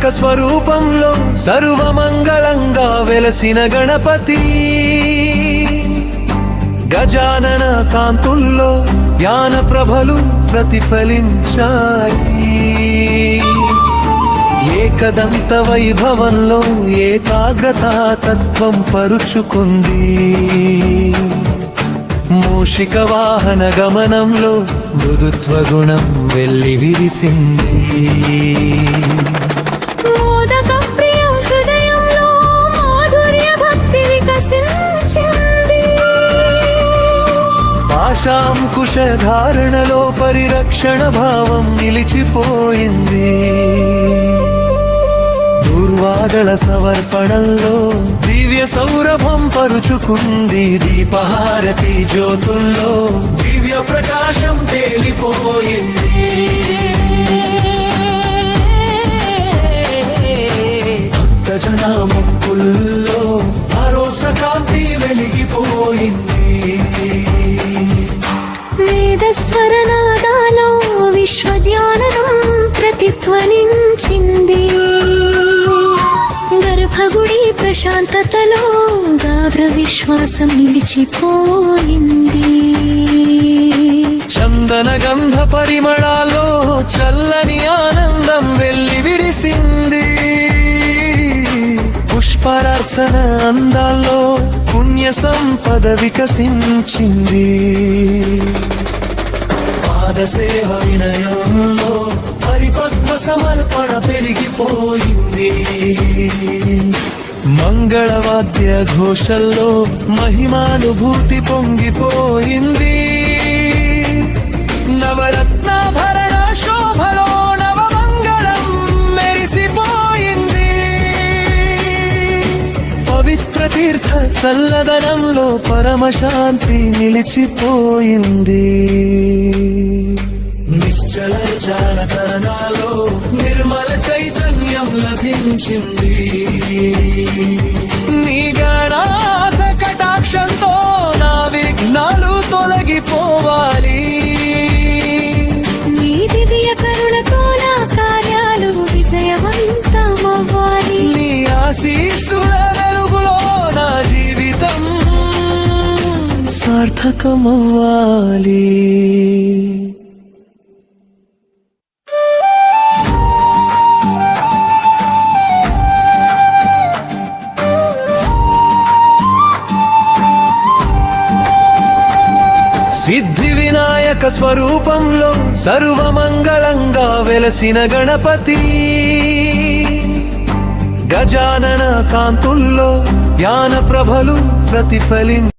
వినాయక స్వరూపంలో సర్వమంగళంగా వెలసిన గణపతి, గజానన కాంతుల్లో జ్ఞాన ప్రభలు ప్రతిఫలించాయి. ఏకదంత వైభవంలో ఏకాగ్రత తత్వం పరుచుకుంది. మూషిక వాహన గమనంలో మృదుత్వ గుణం వెల్లి విరిసింది. పాశాంకుశ ధారణలో పరిరక్షణ భావం నిలిచిపోయింది. దుర్వాదళ సమర్పణల్లో దివ్య సౌరభం పరుచుకుంది. దీపహారతి జ్యోతుల్లో దివ్య ప్రకాశం తేలిపోయింది. భక్తజన ముక్కుల్లో భరోసా కాంతి వెలిగిపోయింది. వేదస్వరనాదాలో విశ్వజ్ఞానం ప్రతిధ్వనించింది. గర్భగుడి ప్రశాంతతలో గాభ్ర విశ్వాసం నిలిచిపోయింది. చందన గంధ పరిమళాల్లో చల్లని ఆనందం వెల్లి విరిసింది. పుష్పార్చన అందాల్లో పుణ్య సంపద వికసించింది. పాదసేవ వినయంలో పరిపక్వ సమర్పణ పెరిగిపోయింది. మంగళవాద్య ఘోషల్లో మహిమానుభూతి పొంగిపోయింది. నవరత్నాభరణ శోభలో నవమంగళం మెరిసిపోయింది. పవిత్ర తీర్థ చల్లదనంలో పరమశాంతి నిలిచిపోయింది. నిశ్చల జానతనాలో నిర్మల చైతన్యం లభించింది. నీ గణాథ కటాక్షంతో నా విఘ్నాలు తొలగిపోవాలి. నీ దివ్య కరుణతో నా కార్యాలు విజయవంతమవ్వాలి. నీ ఆశీస్సుల వెలుగులో నా జీవితం సార్థకమవ్వాలి. సిద్ధి వినాయక స్వరూపంలో సర్వమంగళంగా వెలసిన గణపతి, గజానన కాంతుల్లో జ్ఞాన ప్రభలు ప్రతిఫలించాయి.